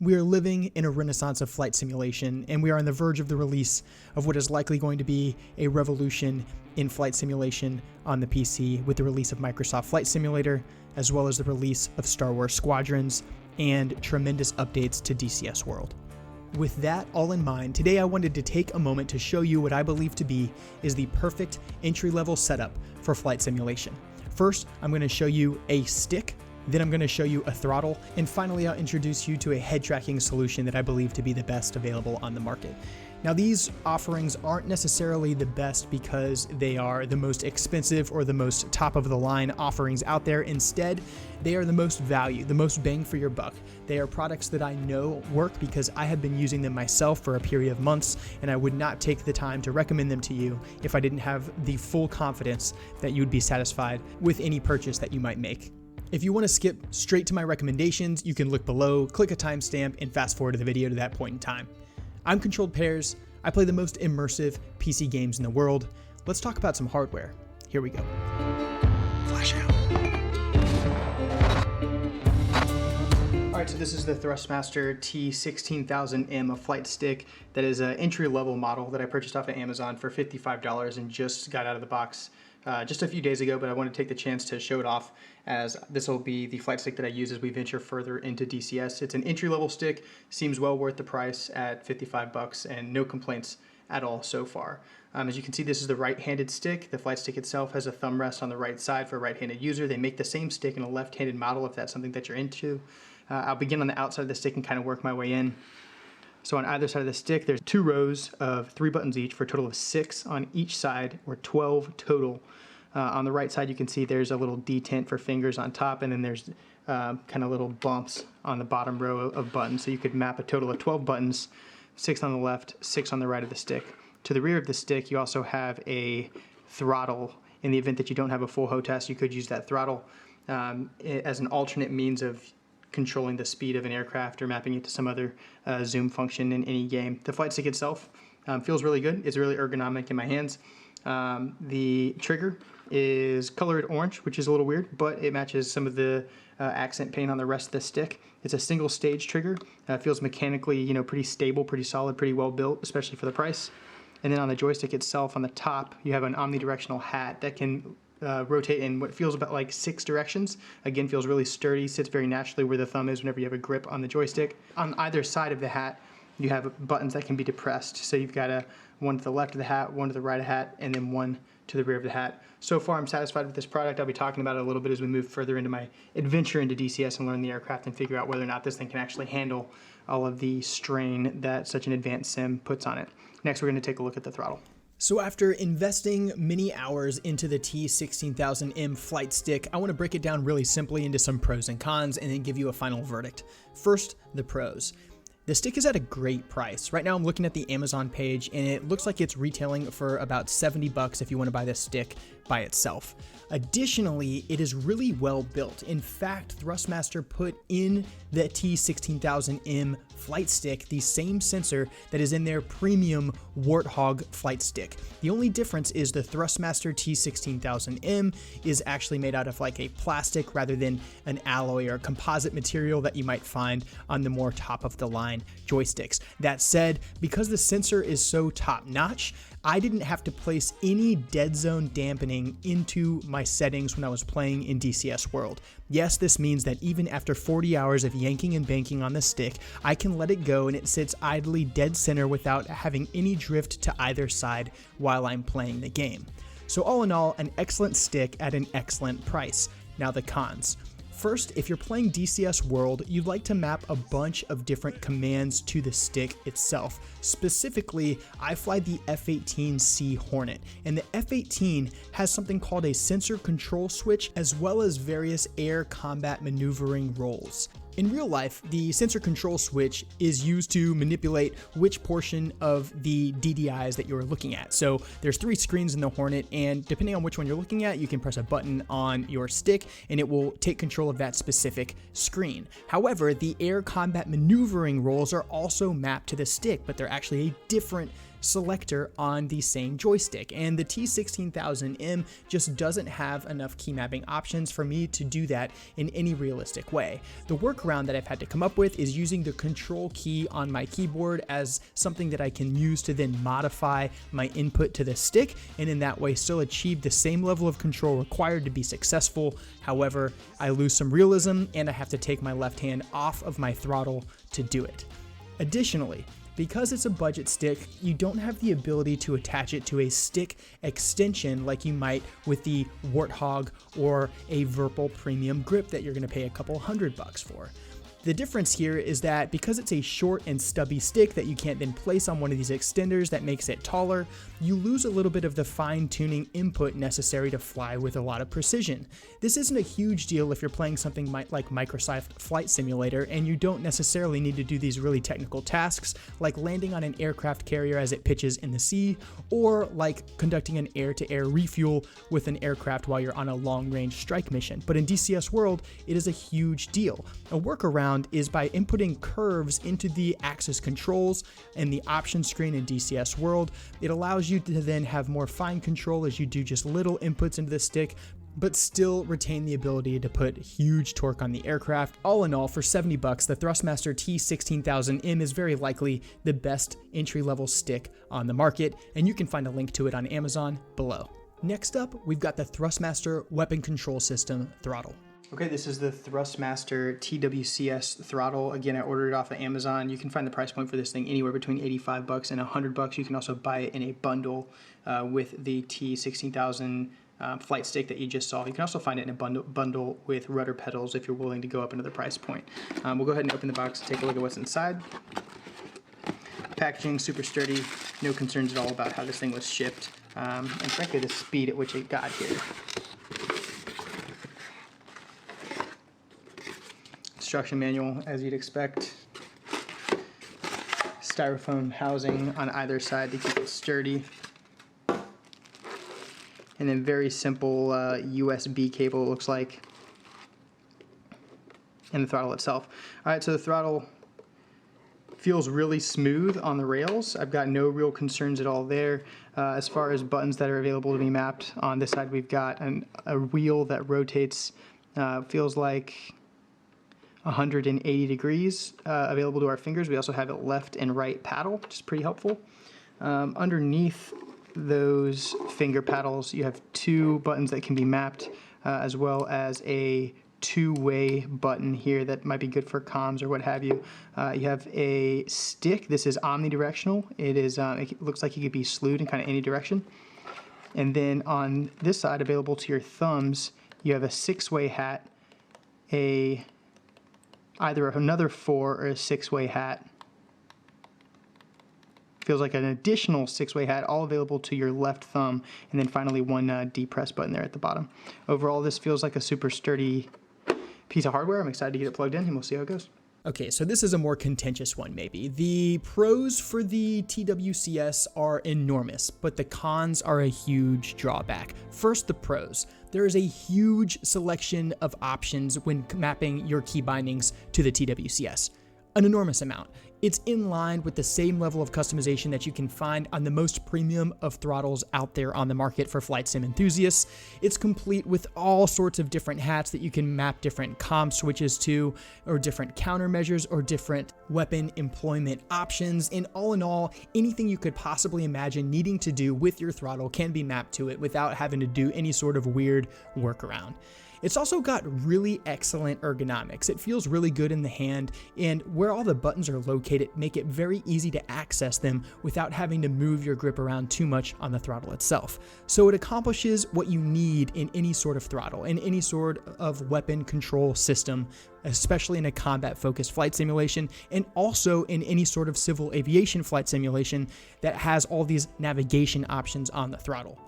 We are living in a renaissance of flight simulation, and we are on the verge of the release of what is likely going to be a revolution in flight simulation on the PC with the release of Microsoft Flight Simulator, as well as the release of Star Wars Squadrons and tremendous updates to DCS World. With that all in mind, today I wanted to take a moment to show you what I believe to be is the perfect entry-level setup for flight simulation. First, I'm going to show you a stick. Then I'm going to show you a throttle, and finally I'll introduce you to a head tracking solution that I believe to be the best available on the market. Now, these offerings aren't necessarily the best because they are the most expensive or the most top of the line offerings out there. Instead, they are the most value, the most bang for your buck. They are products that I know work because I have been using them myself for a period of months, and I would not take the time to recommend them to you if I didn't have the full confidence that you'd be satisfied with any purchase that you might make. If you want to skip straight to my recommendations, you can look below, click a timestamp, and fast forward to the video to that point in time. I'm Controlled Pairs. I play the most immersive PC games in the world. Let's talk about some hardware. Here we go. Flash out. All right, so this is the Thrustmaster T16000M, a flight stick that is an entry-level model that I purchased off of Amazon for $55 and just got out of the box just a few days ago, but I want to take the chance to show it off as this will be the flight stick that I use as we venture further into DCS. It's an entry-level stick, seems well worth the price at 55 bucks, and no complaints at all so far. As you can see, this is the right-handed stick. The flight stick itself has a thumb rest on the right side for a right-handed user. They make the same stick in a left-handed model if that's something that you're into. I'll begin on the outside of the stick and kind of work my way in. So on either side of the stick, there's 2 rows of 3 buttons each for a total of 6 on each side, or 12 total. On the right side, you can see there's a little detent for fingers on top, and then there's kind of little bumps on the bottom row of buttons. So you could map a total of 12 buttons, 6 on the left, 6 on the right of the stick. To the rear of the stick, you also have a throttle. In the event that you don't have a full HOTAS, you could use that throttle as an alternate means of controlling the speed of an aircraft or mapping it to some other zoom function in any game. The flight stick itself feels really good. It's really ergonomic in my hands. The trigger is colored orange, which is a little weird, but it matches some of the accent paint on the rest of the stick. It's a single stage trigger. Feels mechanically, pretty stable, pretty solid, pretty well built, especially for the price. And then on the joystick itself, on the top, you have an omnidirectional hat that can rotate in what feels about like 6 directions. Again, feels really sturdy, sits very naturally where the thumb is whenever you have a grip on the joystick. On either side of the hat, you have buttons that can be depressed. So you've got one to the left of the hat, one to the right of the hat, and then one to the rear of the hat. So far, I'm satisfied with this product. I'll be talking about it a little bit as we move further into my adventure into DCS and learn the aircraft and figure out whether or not this thing can actually handle all of the strain that such an advanced sim puts on it. Next, we're going to take a look at the throttle. So after investing many hours into the T16000M flight stick, I want to break it down really simply into some pros and cons and then give you a final verdict. First, the pros. The stick is at a great price. Right now I'm looking at the Amazon page and it looks like it's retailing for about 70 bucks if you want to buy this stick by itself. Additionally, it is really well built. In fact, Thrustmaster put in the T16000M flight stick the same sensor that is in their premium Warthog flight stick. The only difference is the Thrustmaster T16000M is actually made out of like a plastic rather than an alloy or composite material that you might find on the more top of the line joysticks. That said, because the sensor is so top notch, I didn't have to place any dead zone dampening into my settings when I was playing in DCS World. Yes, this means that even after 40 hours of yanking and banking on the stick, I can let it go and it sits idly dead center without having any drift to either side while I'm playing the game. So all in all, an excellent stick at an excellent price. Now the cons. First, if you're playing DCS World, you'd like to map a bunch of different commands to the stick itself. Specifically, I fly the F-18C Hornet, and the F-18 has something called a sensor control switch as well as various air combat maneuvering roles. In real life, the sensor control switch is used to manipulate which portion of the DDIs that you're looking at. So there's 3 screens in the Hornet, and depending on which one you're looking at, you can press a button on your stick and it will take control of that specific screen. However, the air combat maneuvering roles are also mapped to the stick, but they're actually a different selector on the same joystick, and the T16000M just doesn't have enough key mapping options for me to do that in any realistic way. The workaround that I've had to come up with is using the control key on my keyboard as something that I can use to then modify my input to the stick, and in that way still achieve the same level of control required to be successful. However, I lose some realism and I have to take my left hand off of my throttle to do it. Additionally, because it's a budget stick, you don't have the ability to attach it to a stick extension like you might with the Warthog or a Virpil premium grip that you're going to pay a couple $100 for. The difference here is that because it's a short and stubby stick that you can't then place on one of these extenders that makes it taller, you lose a little bit of the fine-tuning input necessary to fly with a lot of precision. This isn't a huge deal if you're playing something like Microsoft Flight Simulator and you don't necessarily need to do these really technical tasks like landing on an aircraft carrier as it pitches in the sea, or like conducting an air-to-air refuel with an aircraft while you're on a long-range strike mission. But in DCS World, it is a huge deal. A workaround is by inputting curves into the axis controls and the option screen in DCS World. It allows you to then have more fine control as you do just little inputs into the stick, but still retain the ability to put huge torque on the aircraft. All in all, for $70, the Thrustmaster T16000M is very likely the best entry-level stick on the market, and you can find a link to it on Amazon below. Next up, we've got the Thrustmaster Weapon Control System Throttle. Okay, this is the Thrustmaster TWCS Throttle. Again, I ordered it off of Amazon. You can find the price point for this thing anywhere between $85 and $100. You can also buy it in a bundle with the T16000 flight stick that you just saw. You can also find it in a bundle with rudder pedals if you're willing to go up another price point. We'll go ahead and open the box and take a look at what's inside. Packaging, super sturdy. No concerns at all about how this thing was shipped. And frankly, the speed at which it got here. Instruction manual, as you'd expect. Styrofoam housing on either side to keep it sturdy. And then very simple USB cable, it looks like. And the throttle itself. Alright, so the throttle feels really smooth on the rails. I've got no real concerns at all there. As far as buttons that are available to be mapped, on this side we've got a wheel that rotates, feels like 180 degrees available to our fingers. We also have a left and right paddle, which is pretty helpful. Underneath those finger paddles, you have two buttons that can be mapped, as well as a two-way button here that might be good for comms or what have you. You have a stick. This is omnidirectional. It looks like it could be slewed in kind of any direction. And then on this side, available to your thumbs, you have a six-way hat, either another 4 or a 6-way hat. Feels like an additional 6-way hat, all available to your left thumb, and then finally one depress button there at the bottom. Overall, this feels like a super sturdy piece of hardware. I'm excited to get it plugged in, and we'll see how it goes. Okay, so this is a more contentious one maybe. The pros for the TWCS are enormous, but the cons are a huge drawback. First, the pros. There is a huge selection of options when mapping your key bindings to the TWCS. An enormous amount. It's in line with the same level of customization that you can find on the most premium of throttles out there on the market for flight sim enthusiasts. It's complete with all sorts of different hats that you can map different comm switches to, or different countermeasures, or different weapon employment options. And all in all, anything you could possibly imagine needing to do with your throttle can be mapped to it without having to do any sort of weird workaround. It's also got really excellent ergonomics. It feels really good in the hand, and where all the buttons are located make it very easy to access them without having to move your grip around too much on the throttle itself. So it accomplishes what you need in any sort of throttle, in any sort of weapon control system, especially in a combat-focused flight simulation, and also in any sort of civil aviation flight simulation that has all these navigation options on the throttle.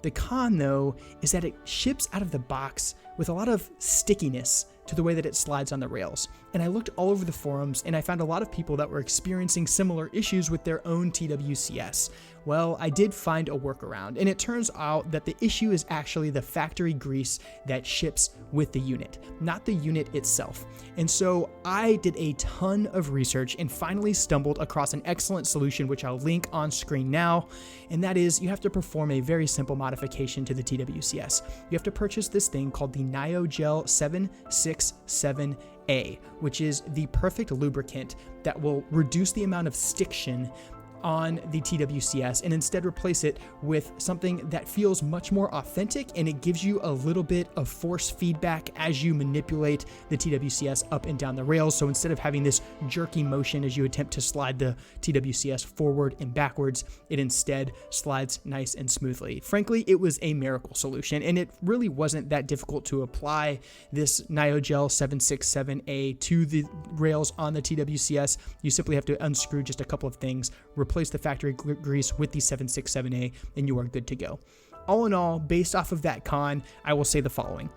The con, though, is that it ships out of the box with a lot of stickiness to the way that it slides on the rails. And I looked all over the forums and I found a lot of people that were experiencing similar issues with their own TWCS. Well, I did find a workaround, and it turns out that the issue is actually the factory grease that ships with the unit, not the unit itself. And so I did a ton of research and finally stumbled across an excellent solution, which I'll link on screen now, and that is you have to perform a very simple modification to the TWCS. You have to purchase this thing called the Nyogel 767A, which is the perfect lubricant that will reduce the amount of stiction on the TWCS and instead replace it with something that feels much more authentic, and it gives you a little bit of force feedback as you manipulate the TWCS up and down the rails. So instead of having this jerky motion as you attempt to slide the TWCS forward and backwards, it instead slides nice and smoothly. Frankly, it was a miracle solution, and it really wasn't that difficult to apply this Nyogel 767A to the rails on the TWCS. You simply have to unscrew just a couple of things, replace the factory grease with the 767A, and you are good to go. All in all, based off of that con, I will say the following.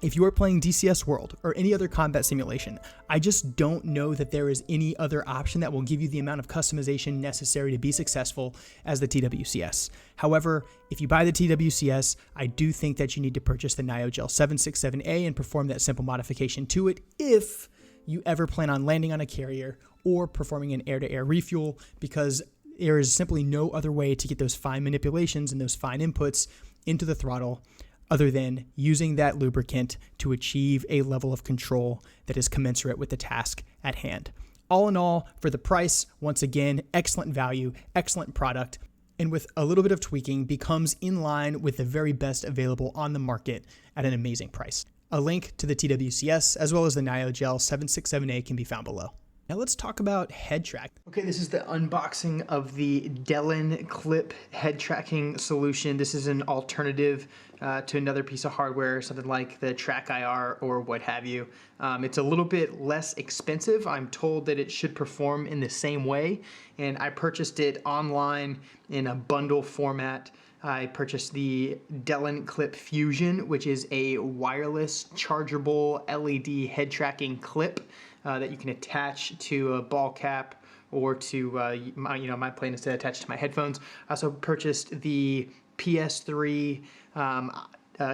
If you are playing DCS World or any other combat simulation, I just don't know that there is any other option that will give you the amount of customization necessary to be successful as the TWCS. However, if you buy the TWCS, I do think that you need to purchase the Nyogel 767A and perform that simple modification to it if you ever plan on landing on a carrier or performing an air-to-air refuel, because there is simply no other way to get those fine manipulations and those fine inputs into the throttle other than using that lubricant to achieve a level of control that is commensurate with the task at hand. All in all, for the price, once again, excellent value, excellent product, and with a little bit of tweaking becomes in line with the very best available on the market at an amazing price. A link to the TWCS as well as the Nyogel 767A can be found below. Now let's talk about head track. Okay, this is the unboxing of the Delin Clip head tracking solution. This is an alternative to another piece of hardware, something like the Track IR or what have you. It's a little bit less expensive. I'm told that it should perform in the same way, and I purchased it online in a bundle format. I purchased the Delin Clip Fusion, which is a wireless chargeable LED head tracking clip that you can attach to a ball cap or to my plan is to attach to my headphones. I also purchased the PS3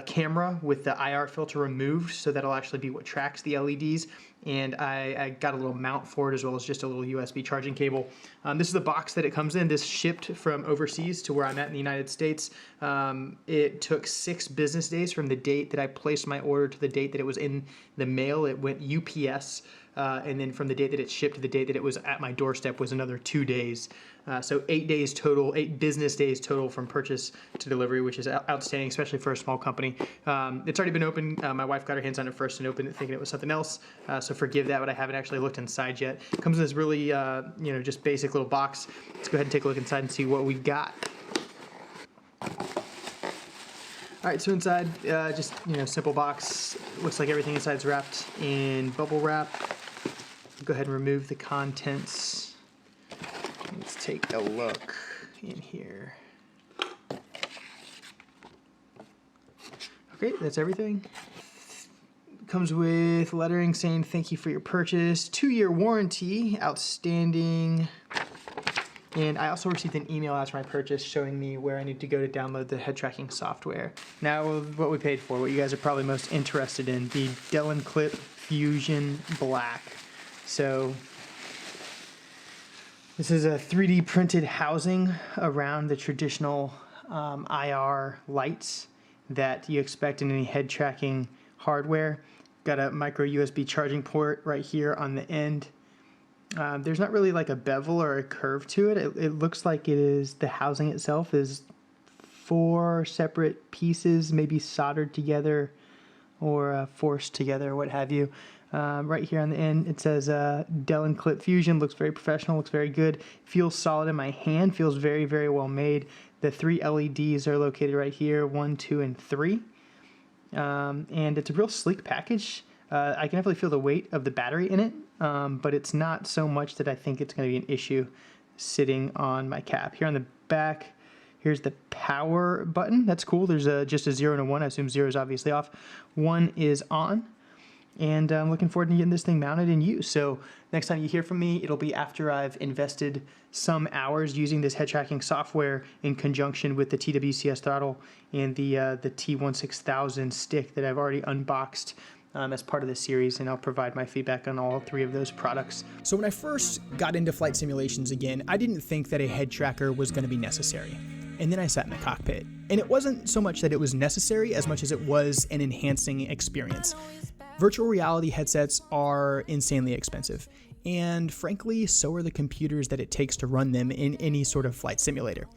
camera with the IR filter removed, so that'll actually be what tracks the LEDs. And I got a little mount for it as well as just a little USB charging cable. This is the box that it comes in. This shipped from overseas to where I'm at in the United States. It took 6 business days from the date that I placed my order to the date that it was in the mail. It went UPS. And then from the date that it shipped to the date that it was at my doorstep was another 2 days. So 8 days total, 8 business days total from purchase to delivery, which is outstanding, especially for a small company. It's already been opened. My wife got her hands on it first and opened it thinking it was something else. So forgive that, but I haven't actually looked inside yet. It comes in this really, just basic little box. Let's go ahead and take a look inside and see what we've got. All right, so inside, just, simple box. Looks like everything inside's wrapped in bubble wrap. Go ahead and remove the contents. Let's take a look in here. Okay, that's everything. Comes with lettering saying thank you for your purchase, 2-year warranty, outstanding. And I also received an email after my purchase showing me where I need to go to download the head tracking software. Now, what we paid for, what you guys are probably most interested in, the Delin Clip Fusion Black. So this is a 3D printed housing around the traditional IR lights that you expect in any head tracking hardware. Got a micro USB charging port right here on the end. There's not really like a bevel or a curve to it. It looks like it is, the housing itself is 4 separate pieces, maybe soldered together or forced together, what have you. Right here on the end, it says Delin Clip Fusion. Looks very professional, looks very good. Feels solid in my hand, feels very, very well made. The 3 LEDs are located right here, 1, 2, and 3. And it's a real sleek package. I can definitely feel the weight of the battery in it, but it's not so much that I think it's going to be an issue sitting on my cap. Here on the back, here's the power button. That's cool. There's just a 0 and a 1. I assume 0 is obviously off. 1 is on. and I'm looking forward to getting this thing mounted and used. So next time you hear from me, it'll be after I've invested some hours using this head tracking software in conjunction with the TWCS throttle and the T16000 stick that I've already unboxed as part of this series, and I'll provide my feedback on all three of those products. So when I first got into flight simulations again, I didn't think that a head tracker was going to be necessary. And then I sat in the cockpit, and it wasn't so much that it was necessary as much as it was an enhancing experience. Virtual reality headsets are insanely expensive, and frankly, so are the computers that it takes to run them in any sort of flight simulator.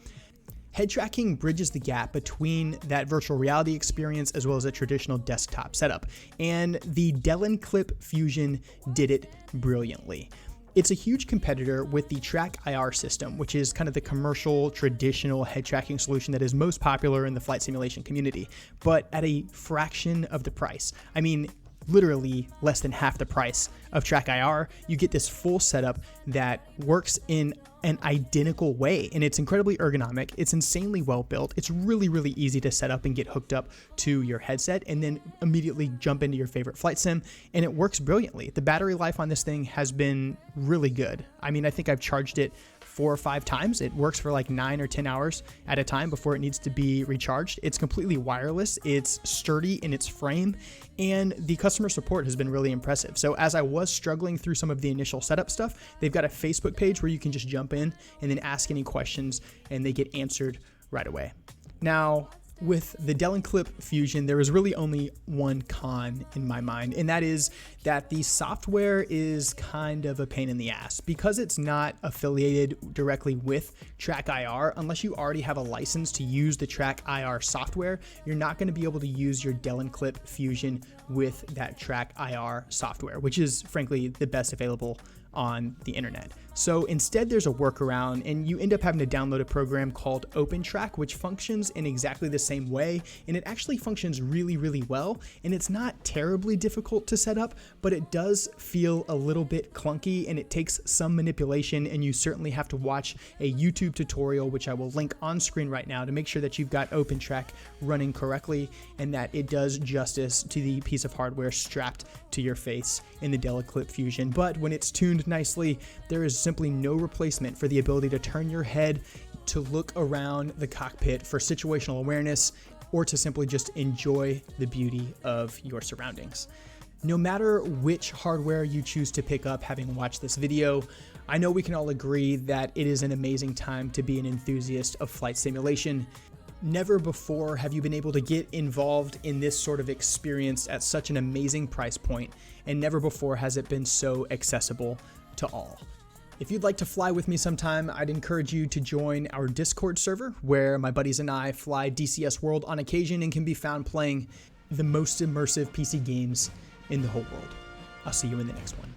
Head tracking bridges the gap between that virtual reality experience as well as a traditional desktop setup, and the Delin Clip Fusion did it brilliantly. It's a huge competitor with the Track IR system, which is kind of the commercial, traditional head tracking solution that is most popular in the flight simulation community, but at a fraction of the price. I mean, literally less than half the price of Track IR. You get this full setup that works in an identical way, and it's incredibly ergonomic. It's insanely well built. It's really, really easy to set up and get hooked up to your headset and then immediately jump into your favorite flight sim, and it works brilliantly. The battery life on this thing has been really good. I mean, I think I've charged it 4 or 5 times. It works for like 9 or 10 hours at a time before it needs to be recharged. It's completely wireless. It's sturdy in its frame, and the customer support has been really impressive. So as I was struggling through some of the initial setup stuff, they've got a Facebook page where you can just jump in and then ask any questions, and they get answered right away. Now, with the Delin Clip Fusion, there is really only one con in my mind, and that is that the software is kind of a pain in the ass. Because it's not affiliated directly with Track IR, unless you already have a license to use the Track IR software, you're not going to be able to use your Delin Clip Fusion with that Track IR software, which is frankly the best available on the internet. So instead there's a workaround, and you end up having to download a program called OpenTrack, which functions in exactly the same way, and it actually functions really, really well, and it's not terribly difficult to set up, but it does feel a little bit clunky, and it takes some manipulation, and you certainly have to watch a YouTube tutorial, which I will link on screen right now, to make sure that you've got OpenTrack running correctly and that it does justice to the piece of hardware strapped to your face in the Delin Clip Fusion. But when it's tuned nicely, there is simply no replacement for the ability to turn your head to look around the cockpit for situational awareness, or to simply just enjoy the beauty of your surroundings. No matter which hardware you choose to pick up having watched this video, I know we can all agree that it is an amazing time to be an enthusiast of flight simulation. Never before have you been able to get involved in this sort of experience at such an amazing price point, and never before has it been so accessible to all. If you'd like to fly with me sometime, I'd encourage you to join our Discord server, where my buddies and I fly DCS World on occasion and can be found playing the most immersive PC games in the whole world. I'll see you in the next one.